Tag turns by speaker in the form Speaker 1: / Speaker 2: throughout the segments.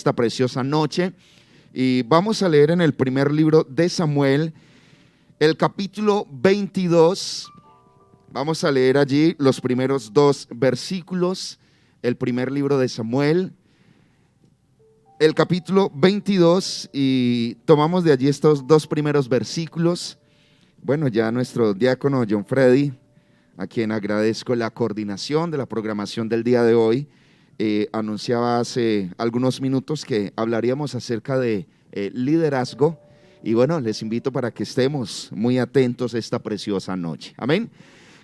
Speaker 1: esta preciosa noche. Y vamos a leer en el primer libro de Samuel, el capítulo 22. Vamos a leer allí los primeros 2 versículos, el primer libro de Samuel, el capítulo 22, y tomamos de allí estos 2 primeros versículos. Bueno, ya nuestro diácono John Freddy, a quien agradezco la coordinación de la programación del día de hoy, anunciaba hace algunos minutos que hablaríamos acerca de liderazgo, y bueno, les invito para que estemos muy atentos esta preciosa noche. Amén.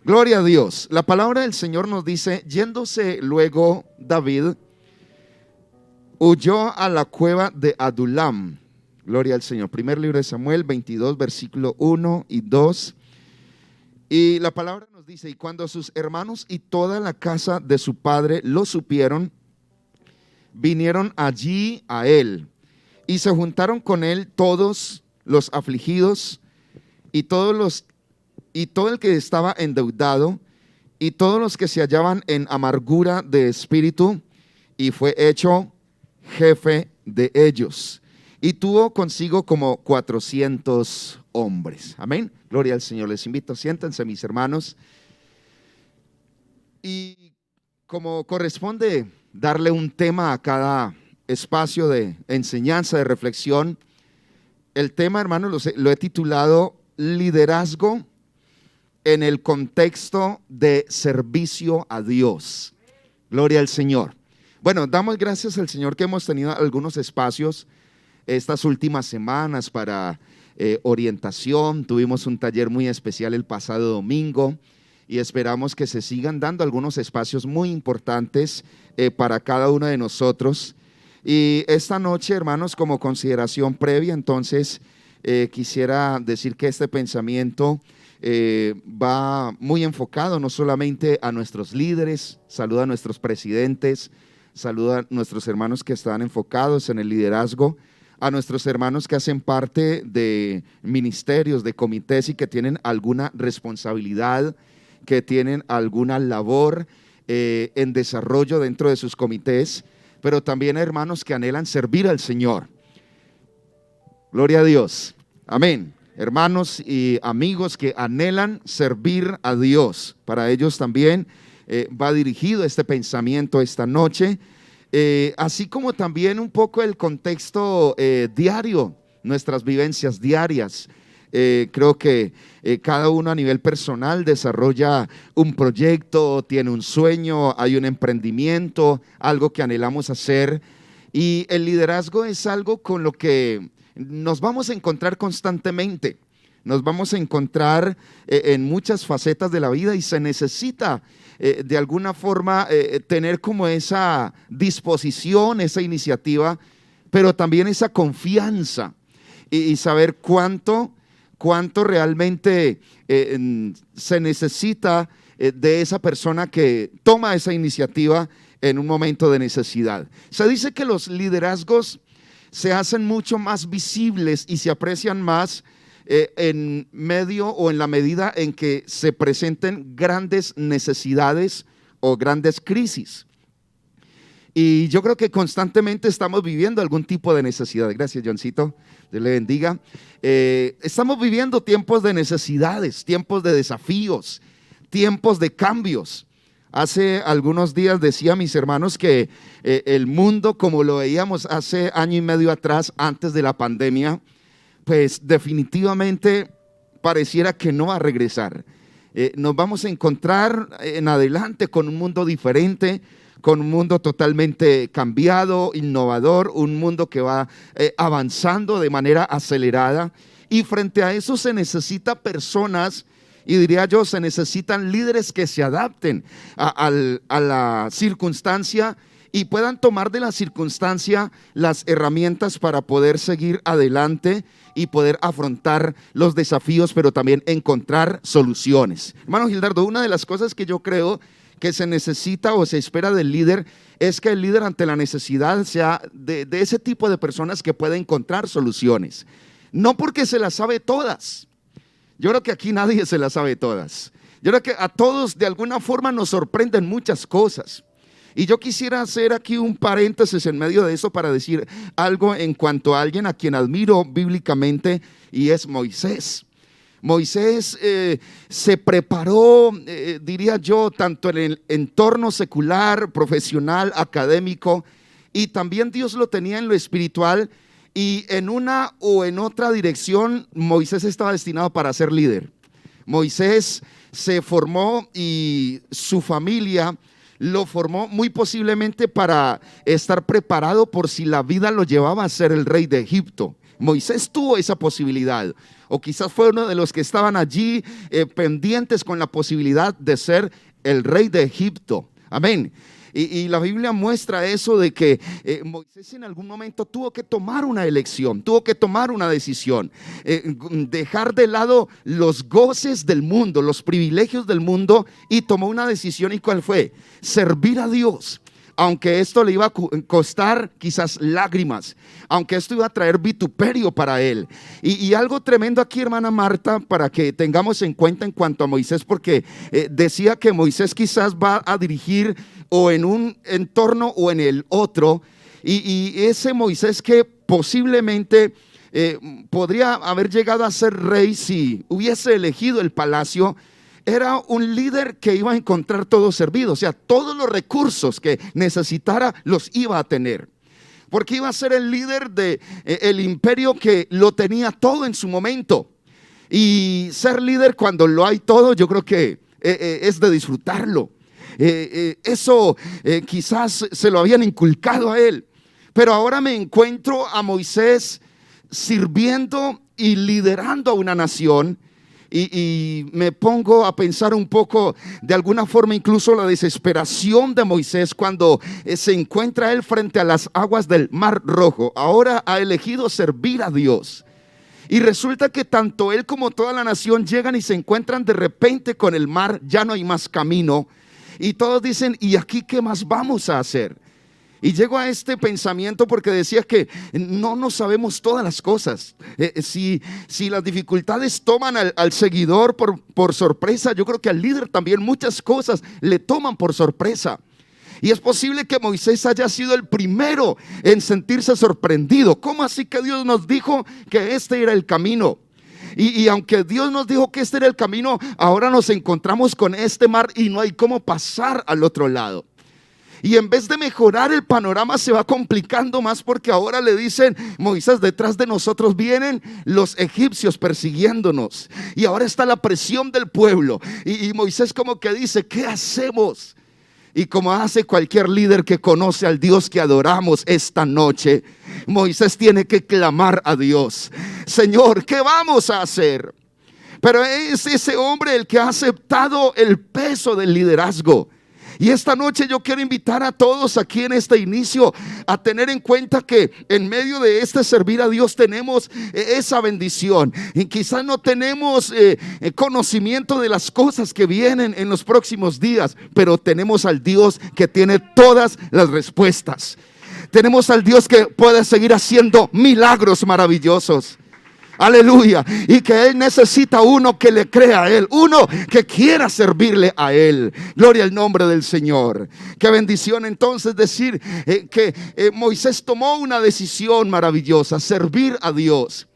Speaker 1: Gloria a Dios. La palabra del Señor nos dice: yéndose luego David, huyó a la cueva de Adulam. Gloria al Señor. Primer libro de Samuel 22, versículo 1 y 2. Y la palabra nos dice: y cuando sus hermanos y toda la casa de su padre lo supieron, vinieron allí a él, y se juntaron con él todos los afligidos y todo el que estaba endeudado y todos los que se hallaban en amargura de espíritu, y fue hecho jefe de ellos, y tuvo consigo como 400 hombres. Amén. Gloria al Señor. Les invito, siéntense, mis hermanos. Y como corresponde darle un tema a cada espacio de enseñanza, de reflexión, el tema, hermanos, lo he titulado liderazgo en el contexto de servicio a Dios. Gloria al Señor. Bueno, damos gracias al Señor que hemos tenido algunos espacios estas últimas semanas para orientación. Tuvimos un taller muy especial el pasado domingo y esperamos que se sigan dando algunos espacios muy importantes para cada uno de nosotros. Y esta noche, hermanos, como consideración previa, entonces quisiera decir que este pensamiento va muy enfocado no solamente a nuestros líderes, saluda a nuestros presidentes, saluda a nuestros hermanos que están enfocados en el liderazgo, a nuestros hermanos que hacen parte de ministerios, de comités y que tienen alguna responsabilidad, que tienen alguna labor en desarrollo dentro de sus comités, pero también hermanos que anhelan servir al Señor. Gloria a Dios. Amén. Hermanos y amigos que anhelan servir a Dios. Para ellos también va dirigido este pensamiento esta noche. Así como también un poco el contexto diario, nuestras vivencias diarias. Creo que cada uno a nivel personal desarrolla un proyecto, tiene un sueño, hay un emprendimiento, algo que anhelamos hacer, y el liderazgo es algo con lo que nos vamos a encontrar constantemente. Nos vamos a encontrar en muchas facetas de la vida, y se necesita de alguna forma tener como esa disposición, esa iniciativa, pero también esa confianza y saber cuánto realmente se necesita de esa persona que toma esa iniciativa en un momento de necesidad. Se dice que los liderazgos se hacen mucho más visibles y se aprecian más en medio o en la medida en que se presenten grandes necesidades o grandes crisis. Y yo creo que constantemente estamos viviendo algún tipo de necesidad. Gracias, Johncito, Dios le bendiga. Estamos viviendo tiempos de necesidades, tiempos de desafíos, tiempos de cambios. Hace algunos días decía a mis hermanos que el mundo como lo veíamos hace año y medio atrás, antes de la pandemia, pues definitivamente pareciera que no va a regresar. Nos vamos a encontrar en adelante con un mundo diferente, con un mundo totalmente cambiado, innovador, un mundo que va avanzando de manera acelerada, y frente a eso se necesita personas, y diría yo, se necesitan líderes que se adapten a la circunstancia y puedan tomar de la circunstancia las herramientas para poder seguir adelante y poder afrontar los desafíos, pero también encontrar soluciones. Hermano Gildardo, una de las cosas que yo creo que se necesita o se espera del líder es que el líder ante la necesidad sea de ese tipo de personas que puede encontrar soluciones. No porque se las sabe todas. Yo creo que aquí nadie se las sabe todas. Yo creo que a todos de alguna forma nos sorprenden muchas cosas. Y yo quisiera hacer aquí un paréntesis en medio de eso para decir algo en cuanto a alguien a quien admiro bíblicamente, y es Moisés. Moisés se preparó, diría yo, tanto en el entorno secular, profesional, académico, y también Dios lo tenía en lo espiritual, y en una o en otra dirección Moisés estaba destinado para ser líder. Moisés se formó y su familia lo formó muy posiblemente para estar preparado por si la vida lo llevaba a ser el rey de Egipto. Moisés tuvo esa posibilidad, o quizás fue uno de los que estaban allí pendientes con la posibilidad de ser el rey de Egipto. Amén. Y la Biblia muestra eso de que Moisés en algún momento tuvo que tomar una elección, tuvo que tomar una decisión, dejar de lado los goces del mundo, los privilegios del mundo, y tomó una decisión. ¿Y cuál fue? Servir a Dios. Aunque esto le iba a costar quizás lágrimas, aunque esto iba a traer vituperio para él. Y algo tremendo aquí, hermana Marta, para que tengamos en cuenta en cuanto a Moisés, porque decía que Moisés quizás va a dirigir o en un entorno o en el otro, y ese Moisés que posiblemente podría haber llegado a ser rey si hubiese elegido el palacio, era un líder que iba a encontrar todo servido, o sea, todos los recursos que necesitara los iba a tener, porque iba a ser el líder de el imperio que lo tenía todo en su momento. Y ser líder cuando lo hay todo, yo creo que es de disfrutarlo. Eso quizás se lo habían inculcado a él, pero ahora me encuentro a Moisés sirviendo y liderando a una nación. Y me pongo a pensar un poco, de alguna forma, incluso la desesperación de Moisés cuando se encuentra él frente a las aguas del Mar Rojo. Ahora ha elegido servir a Dios. Y resulta que tanto él como toda la nación llegan y se encuentran de repente con el mar, ya no hay más camino. Y todos dicen, ¿y aquí qué más vamos a hacer? Y llego a este pensamiento porque decía que no sabemos todas las cosas. Si las dificultades toman al seguidor por sorpresa, yo creo que al líder también muchas cosas le toman por sorpresa. Y es posible que Moisés haya sido el primero en sentirse sorprendido. ¿Cómo así que Dios nos dijo que este era el camino? Y aunque Dios nos dijo que este era el camino, ahora nos encontramos con este mar y no hay cómo pasar al otro lado. Y en vez de mejorar, el panorama se va complicando más, porque ahora le dicen: Moisés, detrás de nosotros vienen los egipcios persiguiéndonos. Y ahora está la presión del pueblo. Y Moisés como que dice: ¿qué hacemos? Y como hace cualquier líder que conoce al Dios que adoramos esta noche, Moisés tiene que clamar a Dios: Señor, ¿qué vamos a hacer? Pero es ese hombre el que ha aceptado el peso del liderazgo. Y esta noche yo quiero invitar a todos aquí en este inicio a tener en cuenta que en medio de este servir a Dios tenemos esa bendición. Y quizás no tenemos conocimiento de las cosas que vienen en los próximos días, pero tenemos al Dios que tiene todas las respuestas. Tenemos al Dios que puede seguir haciendo milagros maravillosos. Aleluya. Y que Él necesita uno que le crea a Él, uno que quiera servirle a Él. Gloria al nombre del Señor. Qué bendición entonces decir que Moisés tomó una decisión maravillosa: servir a Dios.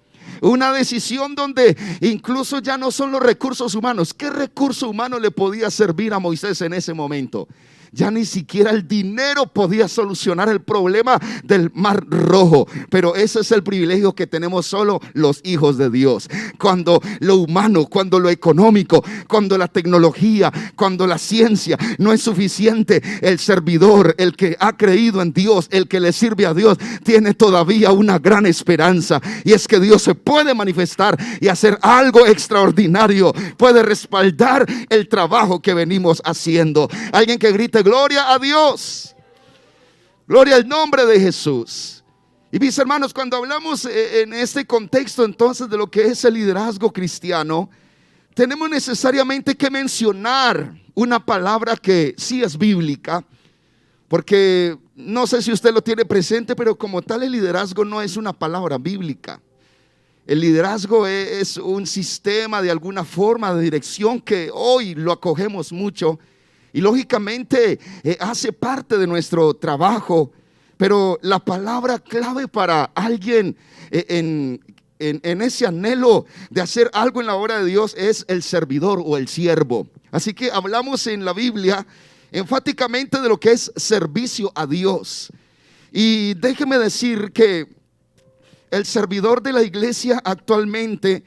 Speaker 1: Una decisión donde incluso ya no son los recursos humanos. ¿Qué recurso humano le podía servir a Moisés en ese momento? Ya ni siquiera el dinero podía solucionar el problema del Mar Rojo. Pero ese es el privilegio que tenemos solo los hijos de Dios. Cuando lo humano, cuando lo económico, cuando la tecnología, cuando la ciencia no es suficiente, el servidor, el que ha creído en Dios, el que le sirve a Dios, tiene todavía una gran esperanza. Y es que Dios se puede manifestar y hacer algo extraordinario. Puede respaldar el trabajo que venimos haciendo. Alguien que grite: gloria a Dios, gloria al nombre de Jesús. Y mis hermanos, cuando hablamos en este contexto entonces de lo que es el liderazgo cristiano, tenemos necesariamente que mencionar una palabra que sí es bíblica, porque no sé si usted lo tiene presente, pero como tal el liderazgo no es una palabra bíblica. El liderazgo es un sistema de alguna forma de dirección que hoy lo acogemos mucho. y lógicamente hace parte de nuestro trabajo, pero la palabra clave para alguien en ese anhelo de hacer algo en la obra de Dios es el servidor o el siervo. Así que hablamos en la Biblia enfáticamente de lo que es servicio a Dios. Y déjeme decir que el servidor de la iglesia actualmente,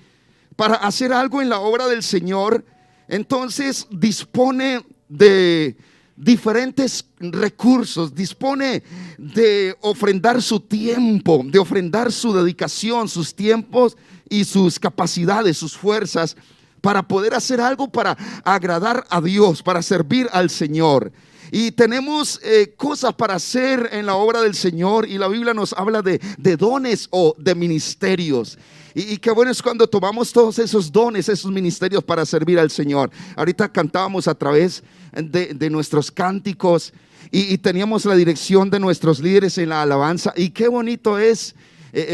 Speaker 1: para hacer algo en la obra del Señor, entonces dispone de diferentes recursos, dispone de ofrendar su tiempo, de ofrendar su dedicación, sus tiempos y sus capacidades, sus fuerzas, para poder hacer algo para agradar a Dios, para servir al Señor. Y tenemos cosas para hacer en la obra del Señor, y la Biblia nos habla de dones o de ministerios. Y qué bueno es cuando tomamos todos esos dones, esos ministerios para servir al Señor. Ahorita cantábamos a través de nuestros cánticos y teníamos la dirección de nuestros líderes en la alabanza. Y qué bonito es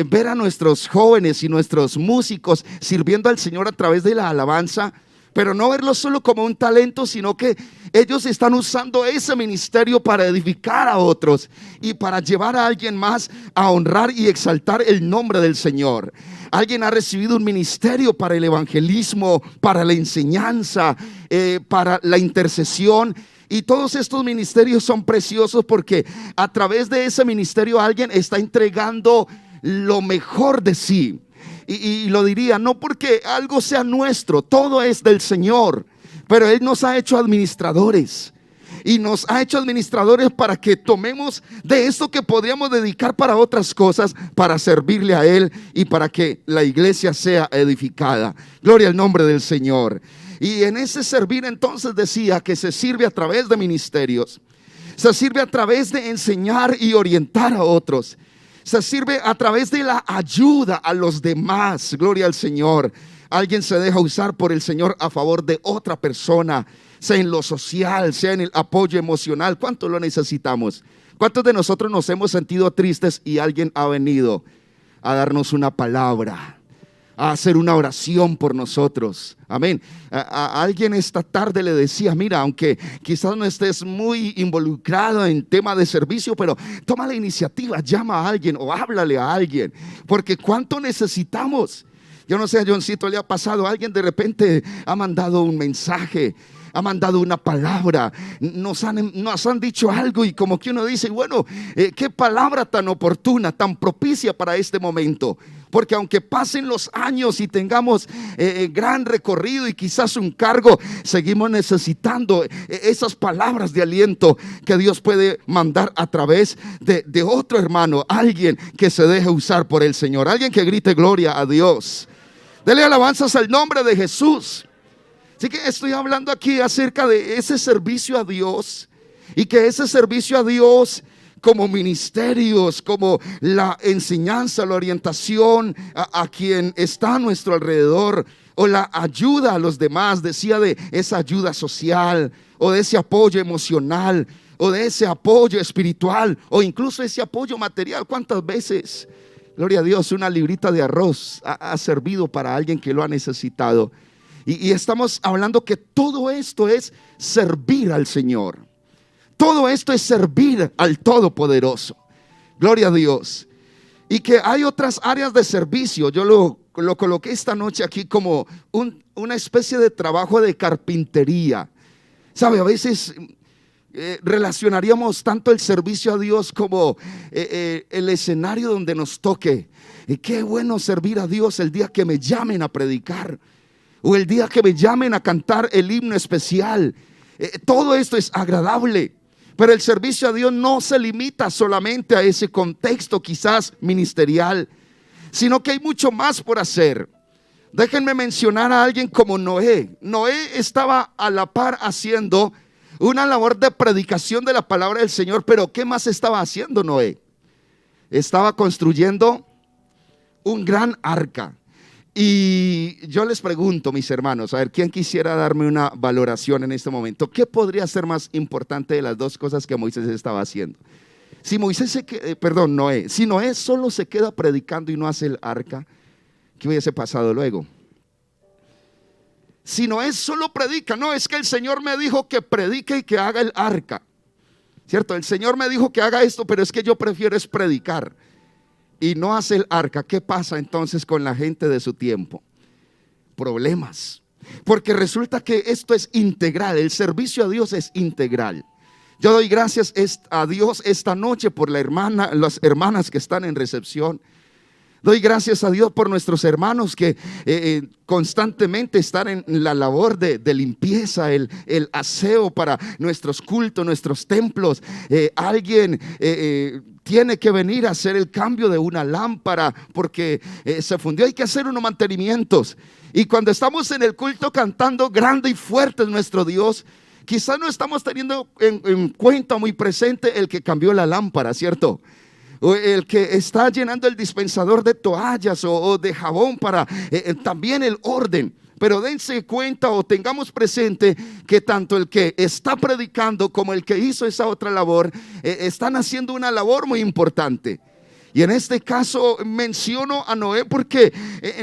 Speaker 1: ver a nuestros jóvenes y nuestros músicos sirviendo al Señor a través de la alabanza, pero no verlo solo como un talento, sino que ellos están usando ese ministerio para edificar a otros y para llevar a alguien más a honrar y exaltar el nombre del Señor. Alguien ha recibido un ministerio para el evangelismo, para la enseñanza, para la intercesión. Y todos estos ministerios son preciosos porque a través de ese ministerio alguien está entregando lo mejor de sí. Y lo diría, no porque algo sea nuestro, todo es del Señor, pero Él nos ha hecho administradores. Y nos ha hecho administradores para que tomemos de esto que podríamos dedicar para otras cosas, para servirle a Él y para que la iglesia sea edificada. Gloria al nombre del Señor. Y en ese servir entonces decía que se sirve a través de ministerios, se sirve a través de enseñar y orientar a otros, se sirve a través de la ayuda a los demás. Gloria al Señor. Alguien se deja usar por el Señor a favor de otra persona, sea en lo social, sea en el apoyo emocional. ¿Cuánto lo necesitamos? ¿Cuántos de nosotros nos hemos sentido tristes y alguien ha venido a darnos una palabra, a hacer una oración por nosotros? Amén. A alguien esta tarde le decía, mira, aunque quizás no estés muy involucrado en tema de servicio, pero toma la iniciativa, llama a alguien o háblale a alguien, porque cuánto necesitamos. Yo no sé, a Johncito le ha pasado, alguien de repente ha mandado un mensaje, ha mandado una palabra, nos han dicho algo, y como que uno dice, bueno, qué palabra tan oportuna, tan propicia para este momento. Porque aunque pasen los años y tengamos gran recorrido y quizás un cargo, seguimos necesitando esas palabras de aliento que Dios puede mandar a través de otro hermano, alguien que se deje usar por el Señor, alguien que grite gloria a Dios. Dele alabanzas al nombre de Jesús. Así que estoy hablando aquí acerca de ese servicio a Dios, y que ese servicio a Dios como ministerios, como la enseñanza, la orientación a quien está a nuestro alrededor, o la ayuda a los demás, decía, de esa ayuda social, o de ese apoyo emocional, o de ese apoyo espiritual, o incluso ese apoyo material. ¿Cuántas veces, gloria a Dios, una librita de arroz ha servido para alguien que lo ha necesitado? Y estamos hablando que todo esto es servir al Señor. Todo esto es servir al Todopoderoso. Gloria a Dios. Y que hay otras áreas de servicio. Yo lo coloqué esta noche aquí como una especie de trabajo de carpintería. ¿Sabe? A veces relacionaríamos tanto el servicio a Dios como el escenario donde nos toque. Y qué bueno servir a Dios el día que me llamen a predicar, o el día que me llamen a cantar el himno especial. Todo esto es agradable, pero el servicio a Dios no se limita solamente a ese contexto quizás ministerial, sino que hay mucho más por hacer. Déjenme mencionar a alguien como Noé. Noé estaba a la par haciendo una labor de predicación de la palabra del Señor, pero ¿qué más estaba haciendo Noé? Estaba construyendo un gran arca. Y yo les pregunto, mis hermanos, a ver, ¿quién quisiera darme una valoración en este momento? ¿Qué podría ser más importante de las dos cosas que Moisés estaba haciendo? Si Noé, si Noé solo se queda predicando y no hace el arca, ¿qué hubiese pasado luego? Si Noé solo predica, no, es que el Señor me dijo que predique y que haga el arca, ¿cierto? El Señor me dijo que haga esto, pero es que yo prefiero es predicar y no hace el arca. ¿Qué pasa entonces con la gente de su tiempo? Problemas, porque resulta que esto es integral, el servicio a Dios es integral. Yo doy gracias a Dios esta noche por las hermanas que están en recepción. Doy gracias a Dios por nuestros hermanos que constantemente están en la labor de limpieza, el aseo para nuestros cultos, nuestros templos. Alguien tiene que venir a hacer el cambio de una lámpara porque se fundió, hay que hacer unos mantenimientos. Y cuando estamos en el culto cantando grande y fuerte es nuestro Dios, quizás no estamos teniendo en cuenta muy presente el que cambió la lámpara, ¿cierto? O el que está llenando el dispensador de toallas o de jabón para también el orden. Pero dense cuenta o tengamos presente que tanto el que está predicando como el que hizo esa otra labor están haciendo una labor muy importante. Y en este caso menciono a Noé porque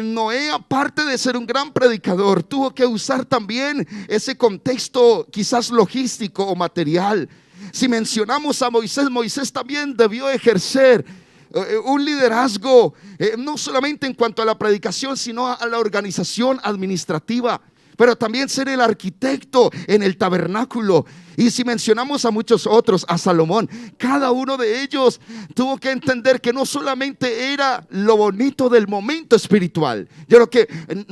Speaker 1: Noé, aparte de ser un gran predicador, tuvo que usar también ese contexto quizás logístico o material. Si mencionamos a Moisés, Moisés también debió ejercer un liderazgo, no solamente en cuanto a la predicación, sino a la organización administrativa, pero también ser el arquitecto en el tabernáculo. Y si mencionamos a muchos otros, a Salomón, cada uno de ellos tuvo que entender que no solamente era lo bonito del momento espiritual. Yo creo que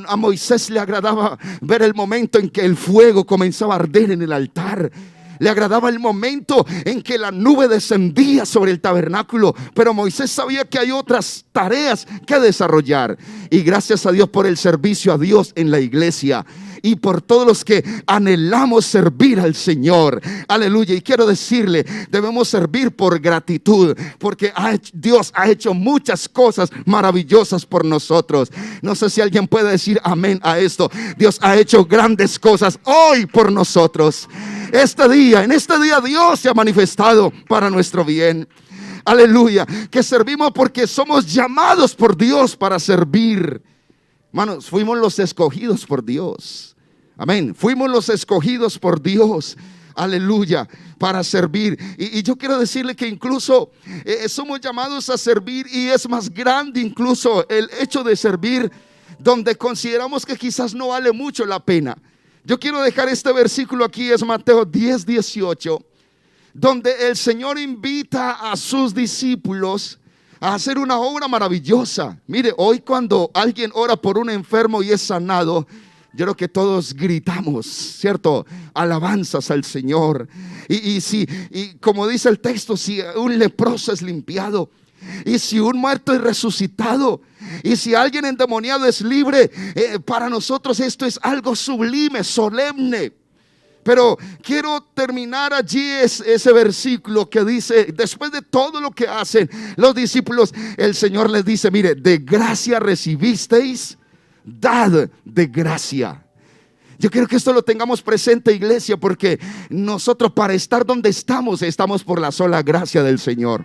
Speaker 1: a Moisés le agradaba ver el momento en que el fuego comenzaba a arder en el altar. Le agradaba el momento en que la nube descendía sobre el tabernáculo, pero Moisés sabía que hay otras tareas que desarrollar. Y gracias a Dios por el servicio a Dios en la iglesia y por todos los que anhelamos servir al Señor. Aleluya. Y quiero decirle, debemos servir por gratitud, porque Dios ha hecho muchas cosas maravillosas por nosotros. No sé si alguien puede decir amén a esto. Dios ha hecho grandes cosas hoy por nosotros. En este día Dios se ha manifestado para nuestro bien. Aleluya. Que servimos porque somos llamados por Dios para servir. Hermanos, fuimos los escogidos por Dios. Amén. Fuimos los escogidos por Dios. Aleluya. Para servir. Y yo quiero decirle que incluso somos llamados a servir, y es más grande incluso el hecho de servir donde consideramos que quizás no vale mucho la pena. Yo quiero dejar este versículo aquí, es Mateo 10:18, donde el Señor invita a sus discípulos a hacer una obra maravillosa. Mire, hoy cuando alguien ora por un enfermo y es sanado, yo creo que todos gritamos, ¿cierto? Alabanzas al Señor. Y como dice el texto, si un leproso es limpiado, y si un muerto es resucitado, y si alguien endemoniado es libre, para nosotros esto es algo sublime, solemne. Pero quiero terminar allí ese versículo que dice, después de todo lo que hacen los discípulos, el Señor les dice, mire, de gracia recibisteis, dad de gracia. Yo quiero que esto lo tengamos presente, iglesia, porque nosotros para estar donde estamos por la sola gracia del Señor.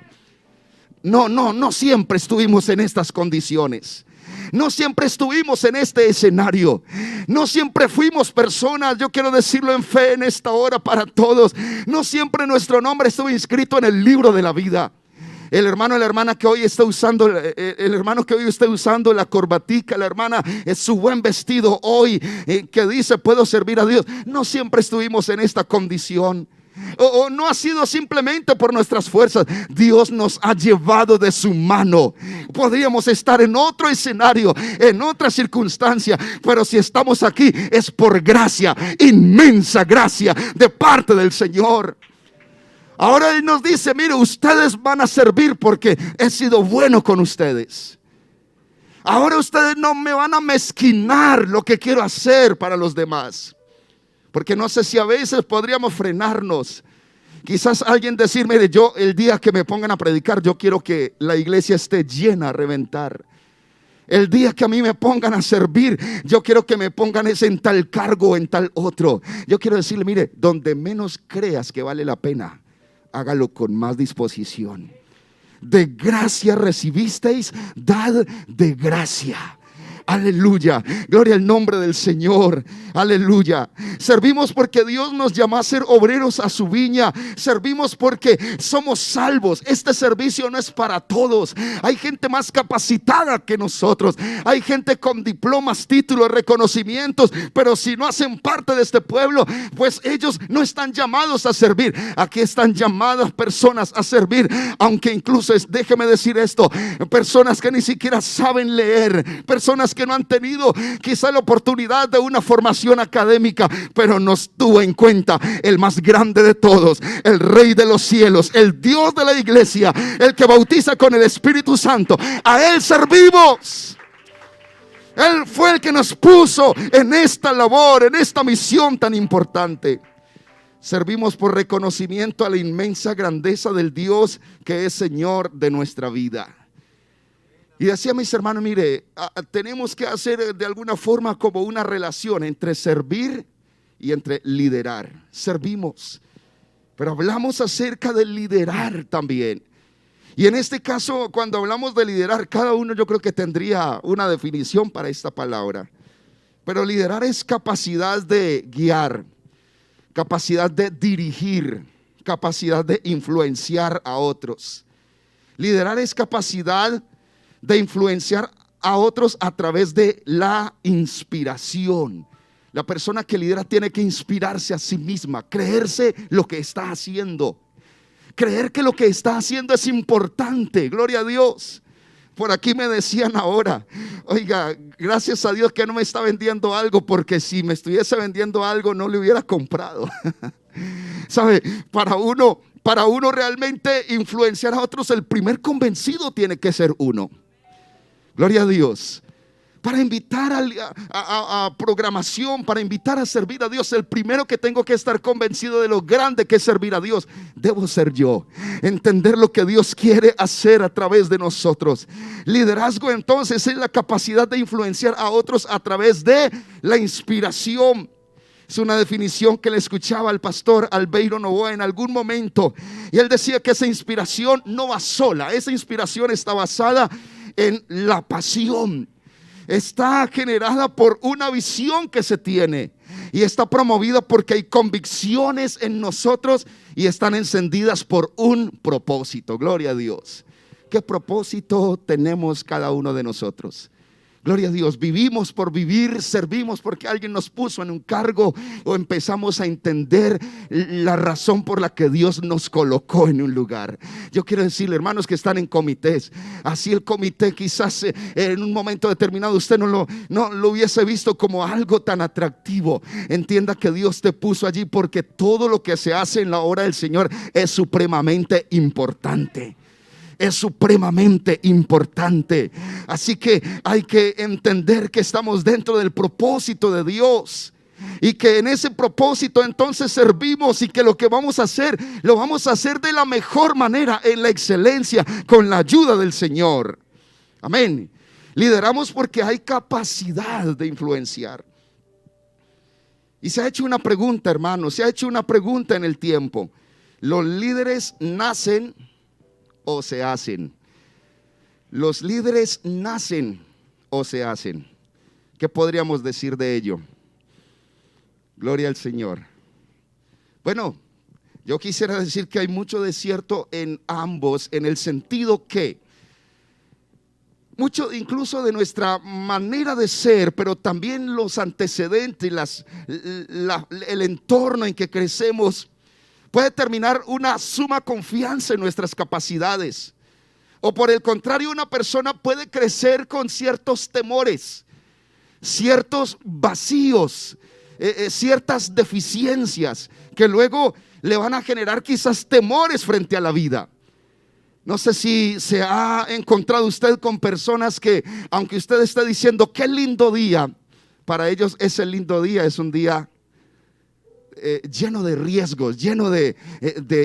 Speaker 1: No siempre estuvimos en estas condiciones. No siempre estuvimos en este escenario. No siempre fuimos personas, yo quiero decirlo en fe en esta hora para todos. No siempre nuestro nombre estuvo inscrito en el libro de la vida. El hermano, la hermana que hoy está usando, el hermano que hoy está usando la corbatica, la hermana es su buen vestido hoy, que dice puedo servir a Dios. No siempre estuvimos en esta condición. O no ha sido simplemente por nuestras fuerzas. Dios nos ha llevado de su mano. Podríamos estar en otro escenario, en otra circunstancia, pero si estamos aquí es por gracia, inmensa gracia de parte del Señor. Ahora Él nos dice, mire, ustedes van a servir porque he sido bueno con ustedes. Ahora ustedes no me van a mezquinar lo que quiero hacer para los demás. Porque no sé si a veces podríamos frenarnos. Quizás alguien decir, mire, yo el día que me pongan a predicar, yo quiero que la iglesia esté llena a reventar. El día que a mí me pongan a servir, yo quiero que me pongan en tal cargo o en tal otro. Yo quiero decirle, mire, donde menos creas que vale la pena, hágalo con más disposición. De gracia recibisteis, dad de gracia. Aleluya, gloria al nombre del Señor. Aleluya. Servimos porque Dios nos llama a ser obreros a su viña. Servimos porque somos salvos. Este servicio no es para todos. Hay gente más capacitada que nosotros. Hay gente con diplomas, títulos, reconocimientos, pero si no hacen parte de este pueblo, pues ellos no están llamados a servir. Aquí están llamadas personas a servir, aunque incluso déjeme decir esto, personas que ni siquiera saben leer, personas que no han tenido quizá la oportunidad de una formación académica, pero nos tuvo en cuenta el más grande de todos, el Rey de los cielos, el Dios de la iglesia, el que bautiza con el Espíritu Santo. A Él servimos. Él fue el que nos puso en esta labor, en esta misión tan importante. Servimos por reconocimiento a la inmensa grandeza del Dios que es Señor de nuestra vida. Y decía mis hermanos, mire, tenemos que hacer de alguna forma como una relación entre servir y entre liderar. Servimos, pero hablamos acerca de liderar también. Y en este caso, cuando hablamos de liderar, cada uno yo creo que tendría una definición para esta palabra. Pero liderar es capacidad de guiar, capacidad de dirigir, capacidad de influenciar a otros. Liderar es capacidad de influenciar a otros a través de la inspiración. La persona que lidera tiene que inspirarse a sí misma, creerse lo que está haciendo, creer que lo que está haciendo es importante. Gloria a Dios. Por aquí me decían ahora, oiga, gracias a Dios que no me está vendiendo algo, porque si me estuviese vendiendo algo no le hubiera comprado. ¿Sabe? Para uno realmente influenciar a otros, el primer convencido tiene que ser uno. Gloria a Dios. Para invitar a programación, para invitar a servir a Dios, el primero que tengo que estar convencido de lo grande que es servir a Dios, debo ser yo. Entender lo que Dios quiere hacer a través de nosotros. Liderazgo entonces es la capacidad de influenciar a otros a través de la inspiración. Es una definición que le escuchaba al pastor Albeiro Novoa en algún momento. Y él decía que esa inspiración no va sola. Esa inspiración está basada en la pasión. Está generada por una visión que se tiene. Y está promovida porque hay convicciones en nosotros y están encendidas por un propósito. Gloria a Dios. ¿Qué propósito tenemos cada uno de nosotros? Gloria a Dios, vivimos por vivir, servimos porque alguien nos puso en un cargo, o empezamos a entender la razón por la que Dios nos colocó en un lugar. Yo quiero decirle, hermanos que están en comités, así el comité quizás en un momento determinado usted no lo hubiese visto como algo tan atractivo. Entienda que Dios te puso allí porque todo lo que se hace en la obra del Señor es supremamente importante. Es supremamente importante. Así que hay que entender que estamos dentro del propósito de Dios y que en ese propósito entonces servimos, y que lo que vamos a hacer lo vamos a hacer de la mejor manera, en la excelencia, con la ayuda del Señor. Amén. Lideramos porque hay capacidad de influenciar. Y se ha hecho una pregunta, hermano, se ha hecho una pregunta en el tiempo. ¿Los líderes nacen o se hacen? Los líderes nacen o se hacen. ¿Qué podríamos decir de ello? Gloria al Señor. Bueno, yo quisiera decir que hay mucho de cierto en ambos, en el sentido que mucho incluso de nuestra manera de ser, pero también los antecedentes, el entorno en que crecemos, puede determinar una suma confianza en nuestras capacidades. O por el contrario, una persona puede crecer con ciertos temores, ciertos vacíos, ciertas deficiencias que luego le van a generar quizás temores frente a la vida. No sé si se ha encontrado usted con personas que, aunque usted esté diciendo qué lindo día, para ellos ese lindo día es un día lleno de riesgos, lleno de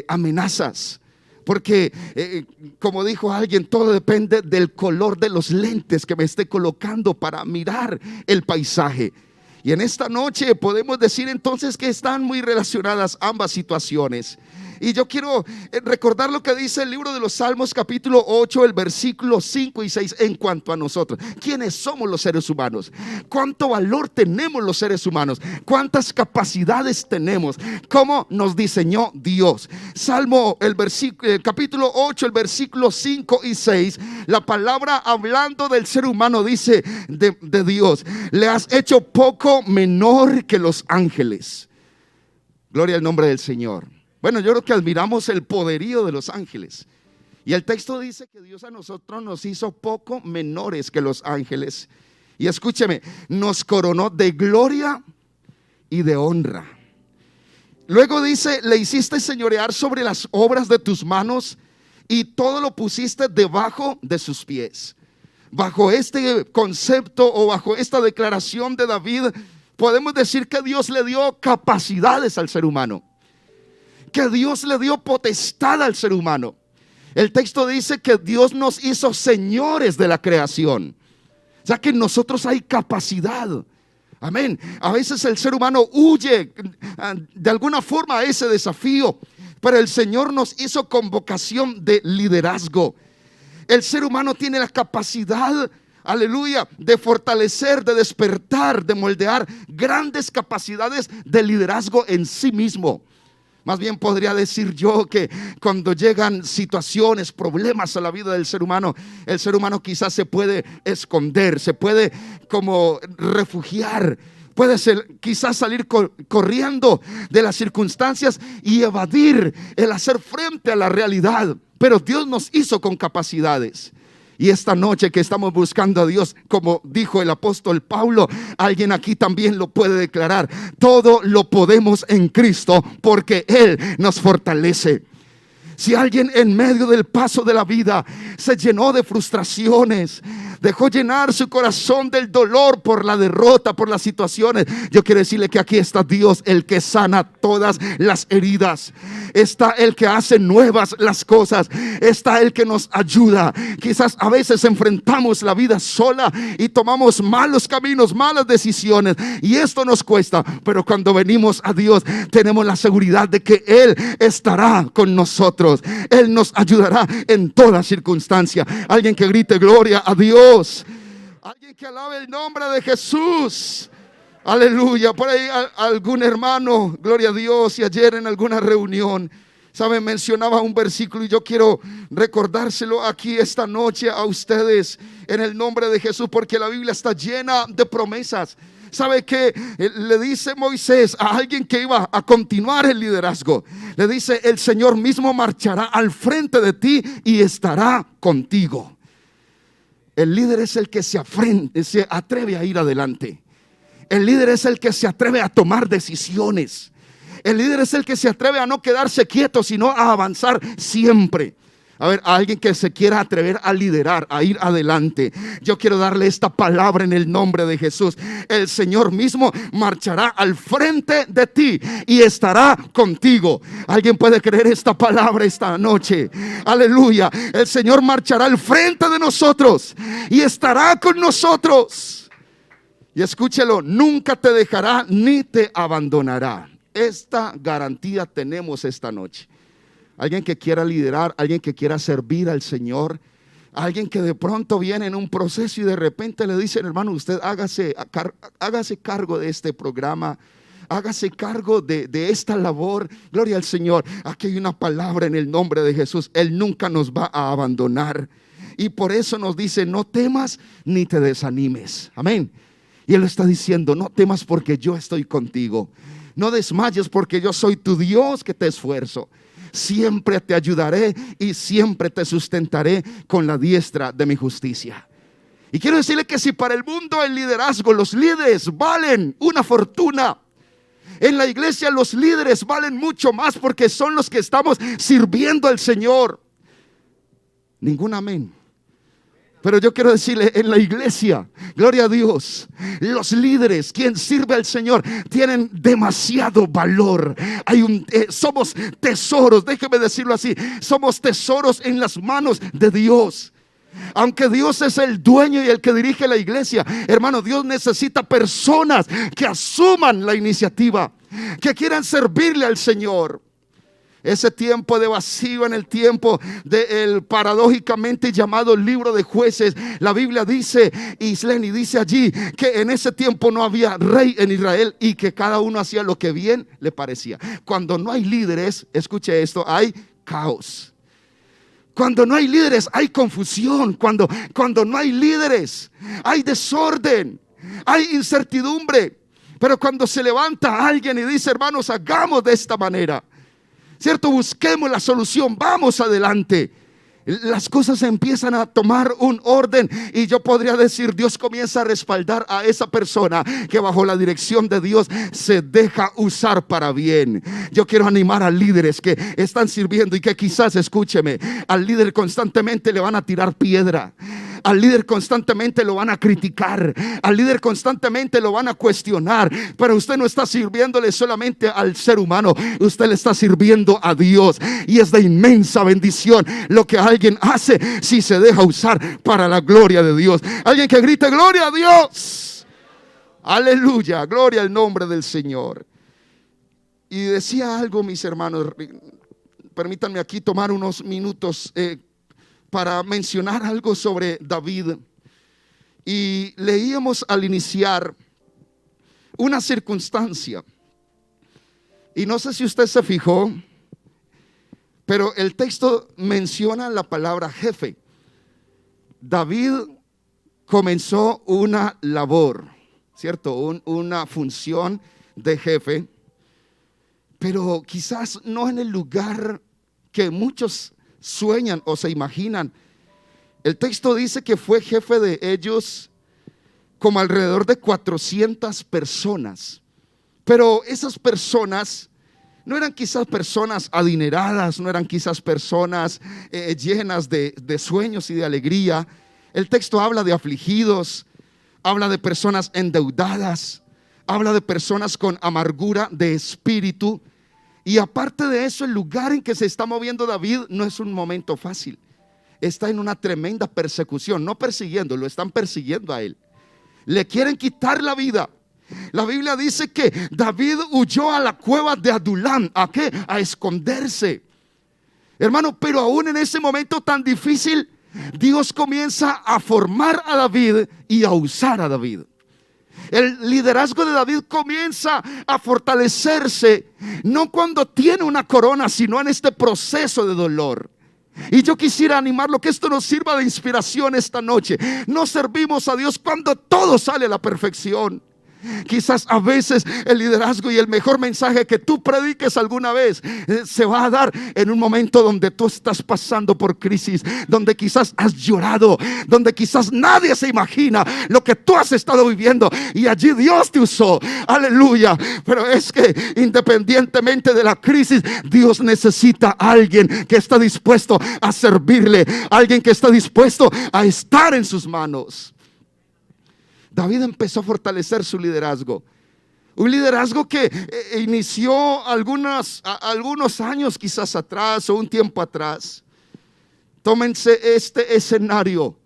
Speaker 1: amenazas. Porque como dijo alguien, todo depende del color de los lentes que me esté colocando para mirar el paisaje. Y en esta noche podemos decir entonces que están muy relacionadas ambas situaciones. Y yo quiero recordar lo que dice el libro de los Salmos capítulo 8, el versículo 5 y 6 en cuanto a nosotros. ¿Quiénes somos los seres humanos? ¿Cuánto valor tenemos los seres humanos? ¿Cuántas capacidades tenemos? ¿Cómo nos diseñó Dios? Salmo, capítulo 8, el versículo 5 y 6, la palabra hablando del ser humano dice de Dios: le has hecho poco menor que los ángeles. Gloria al nombre del Señor. Bueno, yo creo que admiramos el poderío de los ángeles. Y el texto dice que Dios a nosotros nos hizo poco menores que los ángeles. Y escúcheme, nos coronó de gloria y de honra. Luego dice: le hiciste señorear sobre las obras de tus manos y todo lo pusiste debajo de sus pies. Bajo este concepto o bajo esta declaración de David, podemos decir que Dios le dio capacidades al ser humano, que Dios le dio potestad al ser humano. El texto dice que Dios nos hizo señores de la creación. O sea que en nosotros hay capacidad. Amén. A veces el ser humano huye de alguna forma a ese desafío, pero el Señor nos hizo con vocación de liderazgo. El ser humano tiene la capacidad, aleluya, de fortalecer, de despertar, de moldear grandes capacidades de liderazgo en sí mismo. Más bien podría decir yo que cuando llegan situaciones, problemas a la vida del ser humano, el ser humano quizás se puede esconder, se puede como refugiar, puede quizás salir corriendo de las circunstancias y evadir el hacer frente a la realidad. Pero Dios nos hizo con capacidades. Y esta noche que estamos buscando a Dios, como dijo el apóstol Pablo, alguien aquí también lo puede declarar: todo lo podemos en Cristo porque Él nos fortalece. Si alguien en medio del paso de la vida se llenó de frustraciones, dejó llenar su corazón del dolor por la derrota, por las situaciones, yo quiero decirle que aquí está Dios, el que sana todas las heridas. Está el que hace nuevas las cosas. Está el que nos ayuda. Quizás a veces enfrentamos la vida sola y tomamos malos caminos, malas decisiones, y esto nos cuesta. Pero cuando venimos a Dios, tenemos la seguridad de que Él estará con nosotros. Él nos ayudará en toda circunstancia. Alguien que grite gloria a Dios. Alguien que alabe el nombre de Jesús. Aleluya. Por ahí algún hermano, gloria a Dios, y ayer en alguna reunión, saben, mencionaba un versículo y yo quiero recordárselo aquí esta noche a ustedes en el nombre de Jesús, porque la Biblia está llena de promesas. ¿Sabe qué? Le dice Moisés a alguien que iba a continuar el liderazgo. Le dice: el Señor mismo marchará al frente de ti y estará contigo. El líder es el que se atreve a ir adelante. El líder es el que se atreve a tomar decisiones. El líder es el que se atreve a no quedarse quieto, sino a avanzar siempre. A ver, a alguien que se quiera atrever a liderar, a ir adelante, yo quiero darle esta palabra en el nombre de Jesús. El Señor mismo marchará al frente de ti y estará contigo. ¿Alguien puede creer esta palabra esta noche? Aleluya. El Señor marchará al frente de nosotros y estará con nosotros. Y escúchelo: nunca te dejará ni te abandonará. Esta garantía tenemos esta noche. Alguien que quiera liderar, alguien que quiera servir al Señor, alguien que de pronto viene en un proceso y de repente le dicen: hermano, usted hágase cargo de este programa, hágase cargo de esta labor. Gloria al Señor. Aquí hay una palabra en el nombre de Jesús: Él nunca nos va a abandonar. Y por eso nos dice: no temas ni te desanimes. Amén. Y Él está diciendo: no temas porque yo estoy contigo. No desmayes porque yo soy tu Dios que te esfuerzo. Siempre te ayudaré y siempre te sustentaré con la diestra de mi justicia. Y quiero decirle que si para el mundo el liderazgo, los líderes valen una fortuna, en la iglesia los líderes valen mucho más, porque son los que estamos sirviendo al Señor. Ningún amén. Pero yo quiero decirle, en la iglesia, gloria a Dios, los líderes, quien sirve al Señor, tienen demasiado valor. Somos tesoros, déjeme decirlo así, somos tesoros en las manos de Dios. Aunque Dios es el dueño y el que dirige la iglesia, hermano, Dios necesita personas que asuman la iniciativa, que quieran servirle al Señor. Ese tiempo de vacío, en el tiempo del paradójicamente llamado libro de Jueces, la Biblia dice, Isleni dice allí, que en ese tiempo no había rey en Israel y que cada uno hacía lo que bien le parecía. Cuando no hay líderes, escuche esto, hay caos. Cuando no hay líderes hay confusión. Cuando no hay líderes hay desorden, hay incertidumbre. Pero cuando se levanta alguien y dice, hermanos, hagamos de esta manera, ¿cierto? Busquemos la solución, vamos adelante. Las cosas empiezan a tomar un orden y yo podría decir, Dios comienza a respaldar a esa persona que bajo la dirección de Dios se deja usar para bien. Yo quiero animar a líderes que están sirviendo y que quizás, escúcheme, al líder constantemente le van a tirar piedra. Al líder constantemente lo van a criticar, al líder constantemente lo van a cuestionar, pero usted no está sirviéndole solamente al ser humano, usted le está sirviendo a Dios, y es de inmensa bendición lo que alguien hace si se deja usar para la gloria de Dios. Alguien que grite gloria a Dios, aleluya, gloria al nombre del Señor. Y decía algo, mis hermanos, permítanme aquí tomar unos minutos para mencionar algo sobre David. Y leíamos al iniciar una circunstancia, y no sé si usted se fijó, pero el texto menciona la palabra jefe. David comenzó una labor, ¿cierto? Una función de jefe, pero quizás no en el lugar que muchos sueñan o se imaginan. El texto dice que fue jefe de ellos como alrededor de 400 personas. Pero esas personas no eran quizás personas adineradas, no eran quizás personas llenas de sueños y de alegría. El texto habla de afligidos, habla de personas endeudadas, habla de personas con amargura de espíritu. Y aparte de eso, el lugar en que se está moviendo David no es un momento fácil. Está en una tremenda persecución, no persiguiendo, lo están persiguiendo a él. Le quieren quitar la vida. La Biblia dice que David huyó a la cueva de Adulam. ¿A qué? A esconderse. Hermano, pero aún en ese momento tan difícil, Dios comienza a formar a David y a usar a David. El liderazgo de David comienza a fortalecerse, no cuando tiene una corona, sino en este proceso de dolor. Y yo quisiera animarlo, que esto nos sirva de inspiración esta noche. No servimos a Dios cuando todo sale a la perfección. Quizás a veces el liderazgo y el mejor mensaje que tú prediques alguna vez se va a dar en un momento donde tú estás pasando por crisis, donde quizás has llorado, donde quizás nadie se imagina lo que tú has estado viviendo, y allí Dios te usó, aleluya. Pero es que independientemente de la crisis, Dios necesita a alguien que está dispuesto a servirle, alguien que está dispuesto a estar en sus manos. David empezó a fortalecer su liderazgo. Un liderazgo que inició algunos años quizás atrás o un tiempo atrás. Tómense este escenario.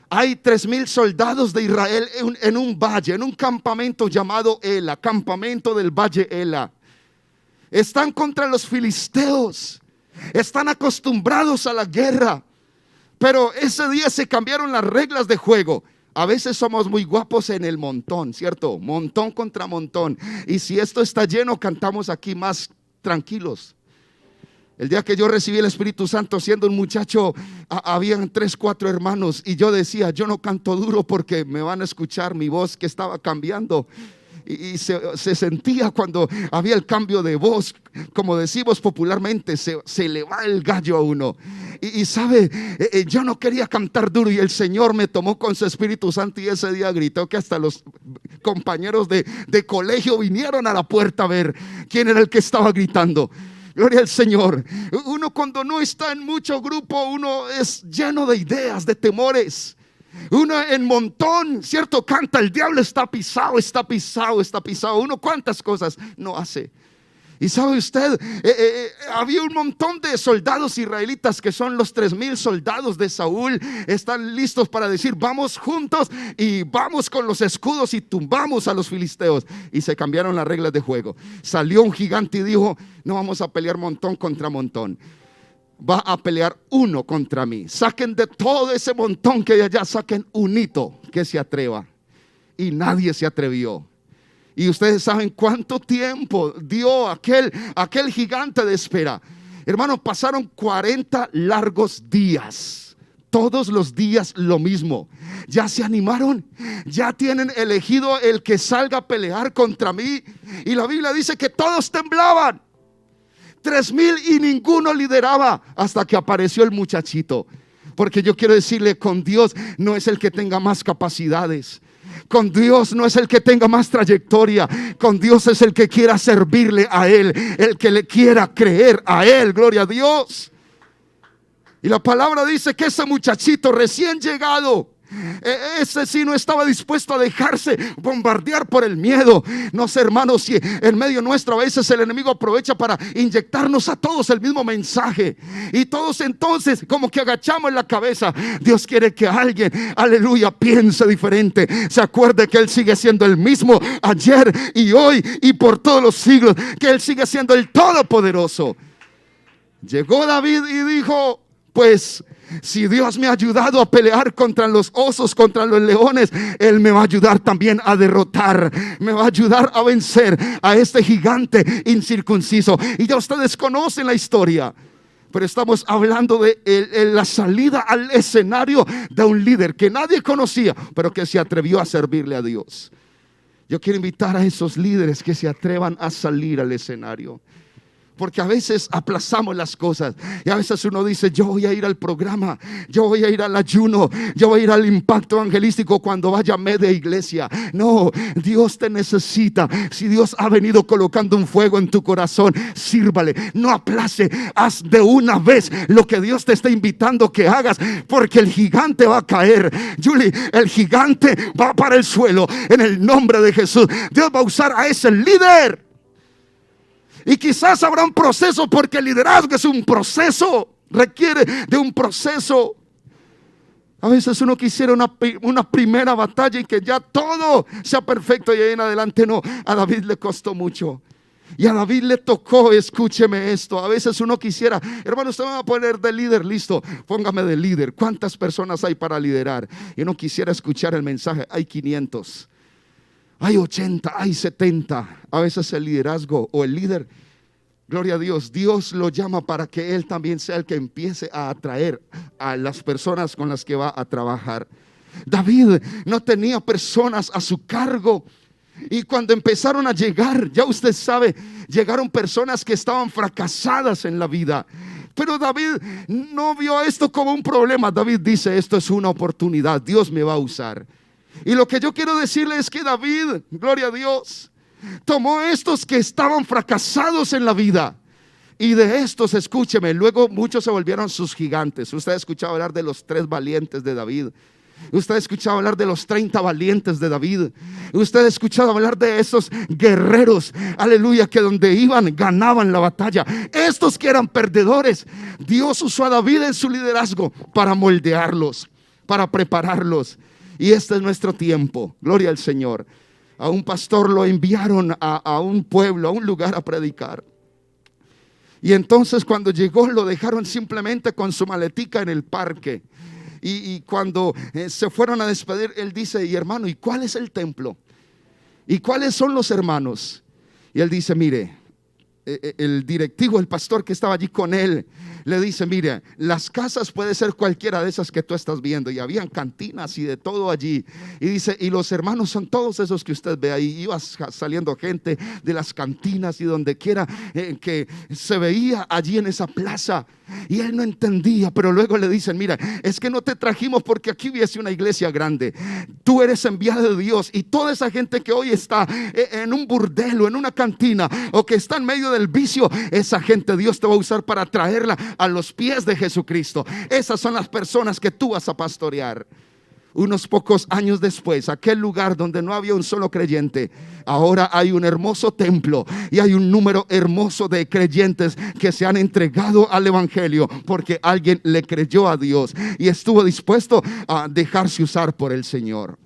Speaker 1: Hay 3,000 soldados de Israel en un valle, en un campamento llamado Ela, campamento del valle Ela. Están contra los filisteos. Están acostumbrados a la guerra. Pero ese día se cambiaron las reglas de juego. A veces somos muy guapos en el montón, ¿cierto? Montón contra montón. Y si esto está lleno, cantamos aquí más tranquilos. El día que yo recibí el Espíritu Santo siendo un muchacho, habían 3, 4 hermanos, y yo decía, yo no canto duro porque me van a escuchar mi voz que estaba cambiando. Y se sentía cuando había el cambio de voz, como decimos popularmente, se le va el gallo a uno. Y sabe, yo no quería cantar duro, y el Señor me tomó con su Espíritu Santo, y ese día gritó que hasta los compañeros de colegio vinieron a la puerta a ver quién era el que estaba gritando. Gloria al Señor. Uno cuando no está en mucho grupo, uno es lleno de ideas, de temores. Uno en montón, ¿cierto? Canta, el diablo está pisado, está pisado, está pisado. Uno cuántas cosas no hace. Y sabe usted, había un montón de soldados israelitas que son los 3,000 soldados de Saúl. Están listos para decir: vamos juntos y vamos con los escudos y tumbamos a los filisteos. Y se cambiaron las reglas de juego. Salió un gigante y dijo: no vamos a pelear montón contra montón, va a pelear uno contra mí. Saquen de todo ese montón que hay allá, saquen un hito que se atreva. Y nadie se atrevió. Y ustedes saben cuánto tiempo dio aquel gigante de espera. Hermano, pasaron 40 largos días. Todos los días lo mismo. Ya se animaron, ya tienen elegido el que salga a pelear contra mí. Y la Biblia dice que todos temblaban. 3,000 y ninguno lideraba hasta que apareció el muchachito. Porque yo quiero decirle, con Dios no es el que tenga más capacidades. Con Dios no es el que tenga más trayectoria. Con Dios es el que quiera servirle a Él, el que le quiera creer a Él. Gloria a Dios. Y la palabra dice que ese muchachito recién llegado, ese sí no estaba dispuesto a dejarse bombardear por el miedo. No sé, hermanos, si en medio nuestro a veces el enemigo aprovecha para inyectarnos a todos el mismo mensaje, y todos entonces como que agachamos la cabeza. Dios quiere que alguien, aleluya, piense diferente. Se acuerde que Él sigue siendo el mismo ayer y hoy y por todos los siglos, que Él sigue siendo el Todopoderoso. Llegó David y dijo: pues si Dios me ha ayudado a pelear contra los osos, contra los leones, Él me va a ayudar también a derrotar, me va a ayudar a vencer a este gigante incircunciso. Y ya ustedes conocen la historia, pero estamos hablando de la salida al escenario de un líder que nadie conocía, pero que se atrevió a servirle a Dios. Yo quiero invitar a esos líderes que se atrevan a salir al escenario. Porque a veces aplazamos las cosas. Y a veces uno dice: yo voy a ir al programa, yo voy a ir al ayuno, yo voy a ir al impacto evangelístico cuando vaya a media iglesia. No, Dios te necesita. Si Dios ha venido colocando un fuego en tu corazón, sírvale, no aplace. Haz de una vez lo que Dios te está invitando que hagas, porque el gigante va a caer. Julie, el gigante va para el suelo en el nombre de Jesús. Dios va a usar a ese líder. Y quizás habrá un proceso, porque el liderazgo es un proceso, requiere de un proceso. A veces uno quisiera una primera batalla y que ya todo sea perfecto y ahí en adelante. No, a David le costó mucho. Y a David le tocó, escúcheme esto. A veces uno quisiera: hermano, usted me va a poner de líder, listo, póngame de líder. ¿Cuántas personas hay para liderar? Y uno quisiera escuchar el mensaje: hay 500. Hay 80, hay 70. A veces el liderazgo o el líder, gloria a Dios, Dios lo llama para que Él también sea el que empiece a atraer a las personas con las que va a trabajar. David no tenía personas a su cargo. Y cuando empezaron a llegar, ya usted sabe, llegaron personas que estaban fracasadas en la vida. Pero David no vio esto como un problema. David dice: esto es una oportunidad, Dios me va a usar. Y lo que yo quiero decirle es que David, gloria a Dios, tomó estos que estaban fracasados en la vida, y de estos, escúcheme, luego muchos se volvieron sus gigantes. Usted ha escuchado hablar de los 3 valientes de David. Usted ha escuchado hablar de los 30 valientes de David. Usted ha escuchado hablar de esos guerreros, aleluya, que donde iban ganaban la batalla. Estos que eran perdedores, Dios usó a David en su liderazgo para moldearlos, para prepararlos. Y este es nuestro tiempo, gloria al Señor. A un pastor lo enviaron a un pueblo, a un lugar a predicar. Y entonces cuando llegó lo dejaron simplemente con su maletica en el parque. Y cuando se fueron a despedir, él dice: y hermano, ¿y cuál es el templo? ¿Y cuáles son los hermanos? Y él dice: mire, el directivo, el pastor que estaba allí con él, le dice: mire, las casas puede ser cualquiera de esas que tú estás viendo. Y habían cantinas y de todo allí. Y dice: y los hermanos son todos esos que usted ve ahí. Iba saliendo gente de las cantinas y donde quiera que se veía allí en esa plaza. Y él no entendía, pero luego le dicen: mira, es que no te trajimos porque aquí hubiese una iglesia grande. Tú eres enviado de Dios, y toda esa gente que hoy está en un burdel o en una cantina, o que está en medio del vicio, esa gente Dios te va a usar para traerla a los pies de Jesucristo. Esas son las personas que tú vas a pastorear. Unos pocos años después, aquel lugar donde no había un solo creyente, ahora hay un hermoso templo y hay un número hermoso de creyentes que se han entregado al evangelio porque alguien le creyó a Dios y estuvo dispuesto a dejarse usar por el Señor.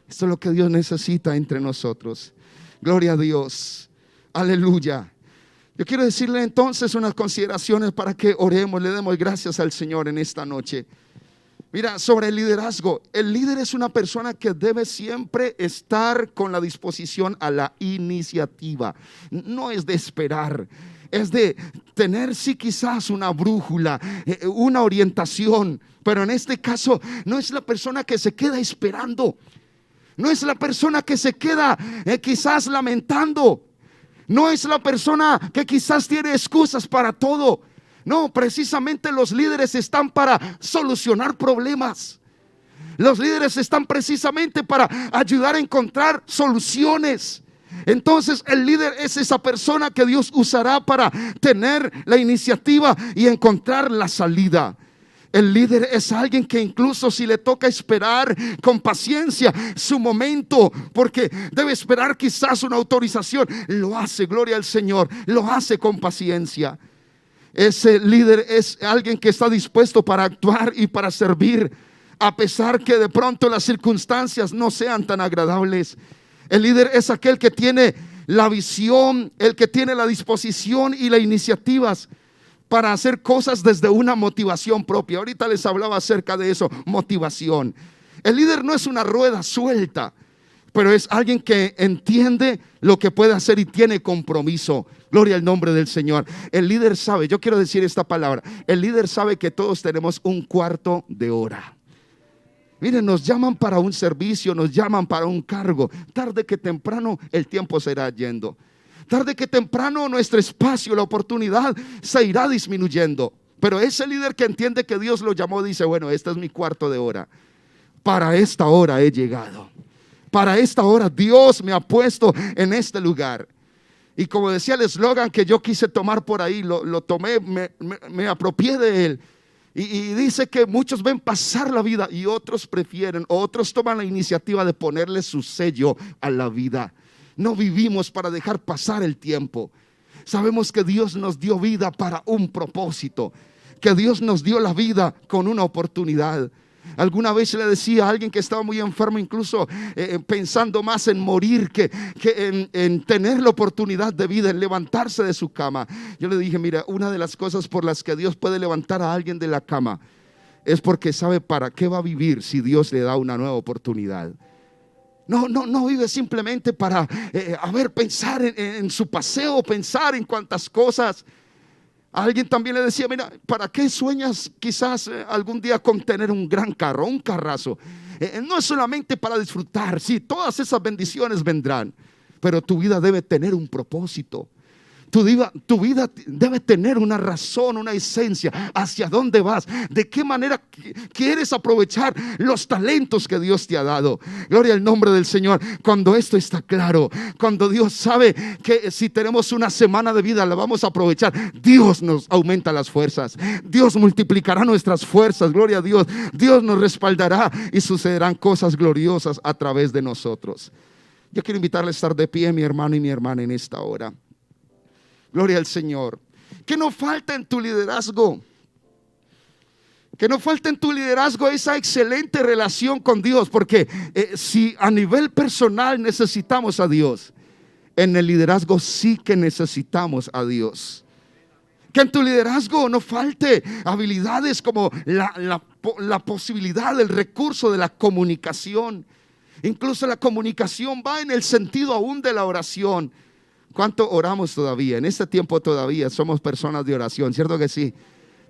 Speaker 1: Esto es lo que Dios necesita entre nosotros. Gloria a Dios. Aleluya. Yo quiero decirle entonces unas consideraciones para que oremos, le demos gracias al Señor en esta noche. Mira, sobre el liderazgo, el líder es una persona que debe siempre estar con la disposición a la iniciativa. No es de esperar, es de tener sí quizás una brújula, una orientación, pero en este caso no es la persona que se queda esperando, no es la persona que se queda quizás lamentando, no es la persona que quizás tiene excusas para todo. No, precisamente los líderes están para solucionar problemas. Los líderes están precisamente para ayudar a encontrar soluciones. Entonces el líder es esa persona que Dios usará para tener la iniciativa y encontrar la salida. El líder es alguien que incluso si le toca esperar con paciencia su momento, porque debe esperar quizás una autorización, lo hace, gloria al Señor, lo hace con paciencia. Ese líder es alguien que está dispuesto para actuar y para servir, a pesar que de pronto las circunstancias no sean tan agradables. El líder es aquel que tiene la visión, el que tiene la disposición y las iniciativas para hacer cosas desde una motivación propia. Ahorita les hablaba acerca de eso, motivación. El líder no es una rueda suelta, pero es alguien que entiende lo que puede hacer y tiene compromiso. Gloria al nombre del Señor. El líder sabe, yo quiero decir esta palabra, el líder sabe que todos tenemos un cuarto de hora. Miren, nos llaman para un servicio, nos llaman para un cargo. Tarde que temprano el tiempo se irá yendo. Tarde que temprano nuestro espacio, la oportunidad se irá disminuyendo. Pero ese líder que entiende que Dios lo llamó dice, bueno, este es mi cuarto de hora. Para esta hora he llegado. Para esta hora Dios me ha puesto en este lugar. Y como decía el eslogan que yo quise tomar por ahí, lo tomé, me apropié de él. Y dice que muchos ven pasar la vida y otros prefieren, otros toman la iniciativa de ponerle su sello a la vida. No vivimos para dejar pasar el tiempo. Sabemos que Dios nos dio vida para un propósito, que Dios nos dio la vida con una oportunidad. Alguna vez le decía a alguien que estaba muy enfermo, incluso pensando más en morir que en tener la oportunidad de vida, en levantarse de su cama. Yo le dije, mira, una de las cosas por las que Dios puede levantar a alguien de la cama es porque sabe para qué va a vivir si Dios le da una nueva oportunidad. No vive simplemente para pensar en su paseo, pensar en cuantas cosas. Alguien también le decía, mira, ¿para qué sueñas quizás algún día con tener un gran carro, un carrazo? No es solamente para disfrutar, sí, todas esas bendiciones vendrán, pero tu vida debe tener un propósito. Tu vida debe tener una razón, una esencia. ¿Hacia dónde vas? ¿De qué manera quieres aprovechar los talentos que Dios te ha dado? Gloria al nombre del Señor. Cuando esto está claro, cuando Dios sabe que si tenemos una semana de vida la vamos a aprovechar, Dios nos aumenta las fuerzas. Dios multiplicará nuestras fuerzas. Gloria a Dios. Dios nos respaldará y sucederán cosas gloriosas a través de nosotros. Yo quiero invitarle a estar de pie, mi hermano y mi hermana, en esta hora. Gloria al Señor. Que no falta en tu liderazgo. Que no falta en tu liderazgo esa excelente relación con Dios. Porque si a nivel personal necesitamos a Dios, en el liderazgo sí que necesitamos a Dios. Que en tu liderazgo no falte habilidades como la posibilidad, el recurso de la comunicación. Incluso la comunicación va en el sentido aún de la oración. ¿Cuánto oramos todavía? En este tiempo todavía somos personas de oración, ¿cierto que sí?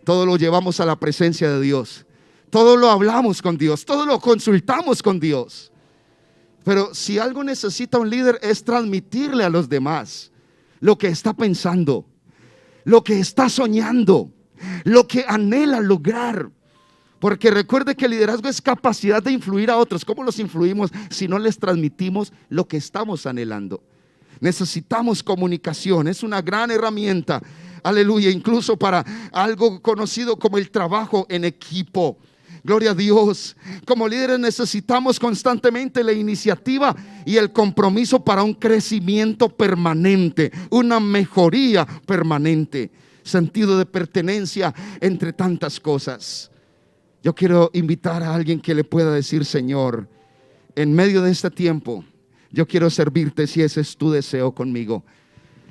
Speaker 1: Todo lo llevamos a la presencia de Dios. Todo lo hablamos con Dios. Todo lo consultamos con Dios. Pero si algo necesita un líder es transmitirle a los demás lo que está pensando, lo que está soñando, lo que anhela lograr. Porque recuerde que el liderazgo es capacidad de influir a otros. ¿Cómo los influimos si no les transmitimos lo que estamos anhelando? Necesitamos comunicación, es una gran herramienta, aleluya, incluso para algo conocido como el trabajo en equipo. Gloria a Dios. Como líderes necesitamos constantemente la iniciativa y el compromiso para un crecimiento permanente, una mejoría permanente, sentido de pertenencia entre tantas cosas. Yo quiero invitar a alguien que le pueda decir: Señor, en medio de este tiempo, yo quiero servirte si ese es tu deseo conmigo.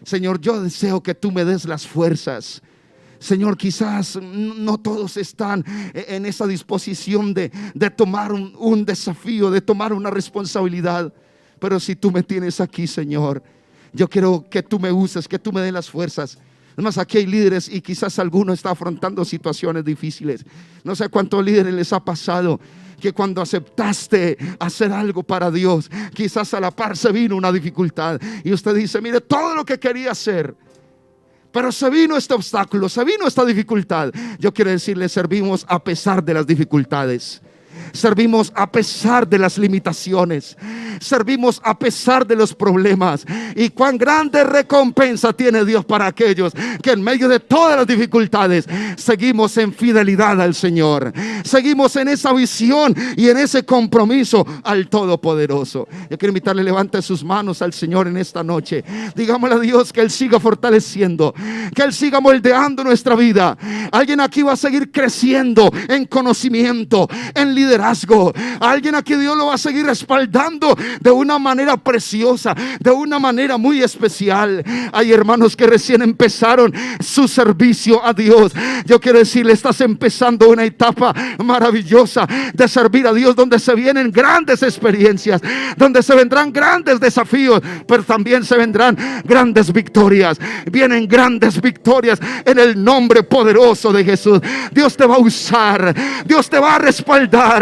Speaker 1: Señor, yo deseo que tú me des las fuerzas. Señor, quizás no todos están en esa disposición de tomar un desafío, de tomar una responsabilidad. Pero si tú me tienes aquí, Señor, yo quiero que tú me uses, que tú me des las fuerzas. Además, aquí hay líderes y quizás alguno está afrontando situaciones difíciles. No sé cuántos líderes les ha pasado que cuando aceptaste hacer algo para Dios, quizás a la par se vino una dificultad y usted dice: mire, todo lo que quería hacer, pero se vino este obstáculo, se vino esta dificultad. Yo quiero decirle: servimos a pesar de las dificultades. Servimos a pesar de las limitaciones. Servimos a pesar de los problemas. Y cuán grande recompensa tiene Dios para aquellos que en medio de todas las dificultades seguimos en fidelidad al Señor. Seguimos en esa visión y en ese compromiso al Todopoderoso. Yo quiero invitarle: levante sus manos al Señor en esta noche. Digámosle a Dios que Él siga fortaleciendo, que Él siga moldeando nuestra vida. Alguien aquí va a seguir creciendo en conocimiento, en liderazgo. Alguien aquí Dios lo va a seguir respaldando de una manera preciosa, de una manera muy especial. Hay hermanos que recién empezaron su servicio a Dios. Yo quiero decirle: estás empezando una etapa maravillosa de servir a Dios, donde se vienen grandes experiencias, donde se vendrán grandes desafíos, pero también se vendrán grandes victorias. Vienen grandes victorias en el nombre poderoso de Jesús. Dios te va a usar, Dios te va a respaldar,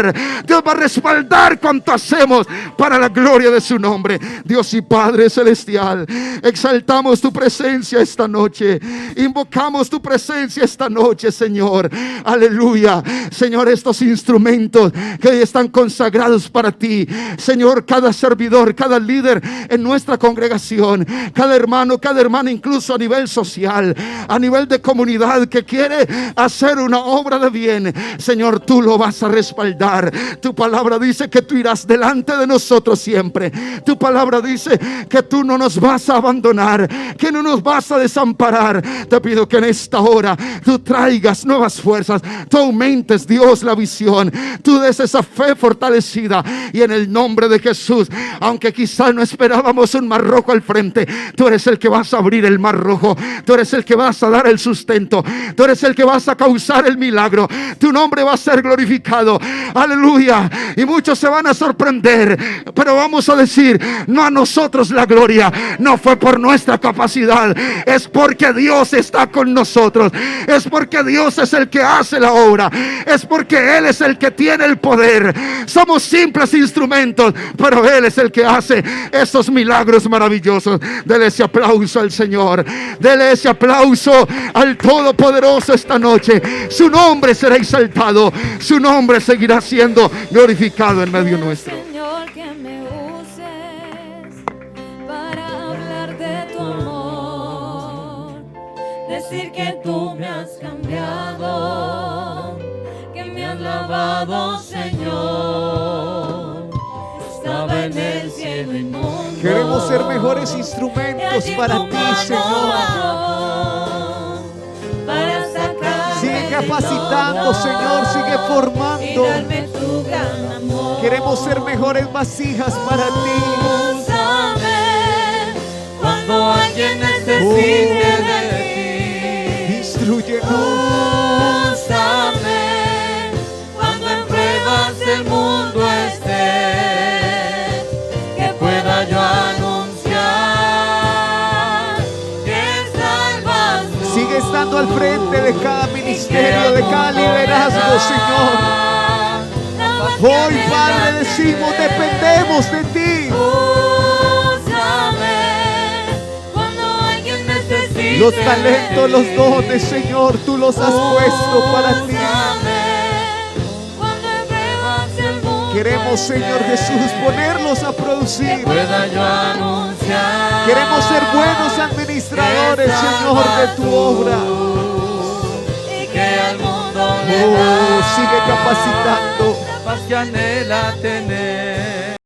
Speaker 1: Dios va a respaldar cuanto hacemos para la gloria de su nombre. Dios y Padre celestial, exaltamos tu presencia esta noche, invocamos tu presencia esta noche, Señor. Aleluya. Señor, estos instrumentos que hoy están consagrados para ti, Señor, cada servidor, cada líder en nuestra congregación, cada hermano, cada hermana, incluso a nivel social, a nivel de comunidad, que quiere hacer una obra de bien, Señor, tú lo vas a respaldar. Tu palabra dice que tú irás delante de nosotros siempre. Tu palabra dice que tú no nos vas a abandonar, que no nos vas a desamparar. Te pido que en esta hora tú traigas nuevas fuerzas, tú aumentes, Dios, la visión, tú des esa fe fortalecida, y en el nombre de Jesús, aunque quizás no esperábamos un mar rojo al frente, tú eres el que vas a abrir el mar rojo, tú eres el que vas a dar el sustento, tú eres el que vas a causar el milagro. Tu nombre va a ser glorificado. Aleluya. Y muchos se van a sorprender, pero vamos a decir: no a nosotros la gloria, no fue por nuestra capacidad, es porque Dios está con nosotros, es porque Dios es el que hace la obra, es porque Él es el que tiene el poder. Somos simples instrumentos, pero Él es el que hace esos milagros maravillosos. Dele ese aplauso al Señor, dele ese aplauso al Todopoderoso esta noche. Su nombre será exaltado, su nombre seguirá siendo glorificado en medio nuestro.
Speaker 2: Señor, que me uses para hablar de tu amor, decir que tú me has cambiado, que me has lavado, Señor. Estaba en el cielo inmundo.
Speaker 3: Queremos ser mejores instrumentos para ti, Señor.
Speaker 2: Para sacar,
Speaker 3: sigue capacitando, Señor, sigue formando. Queremos ser mejores vasijas para ti.
Speaker 2: Úsame cuando alguien necesite de ti.
Speaker 3: Instrúyenos.
Speaker 2: Úsame cuando en pruebas el mundo esté, que pueda yo anunciar que salvas tú.
Speaker 3: Sigue estando al frente de cada ministerio, de cada liderazgo, Señor. Hoy, Padre, decimos: dependemos de ti.
Speaker 2: Úsame cuando alguien necesite
Speaker 3: Los talentos, los dones, Señor, tú los has puesto para ti.
Speaker 2: Cuando en pruebas el mundo
Speaker 3: Queremos, Señor Jesús, ponerlos a producir.
Speaker 2: pueda yo anunciar.
Speaker 3: Queremos ser buenos administradores, Señor, de tu obra.
Speaker 2: Y que al mundo le
Speaker 3: Oh, sigue capacitando.
Speaker 4: La paz que anhela tener.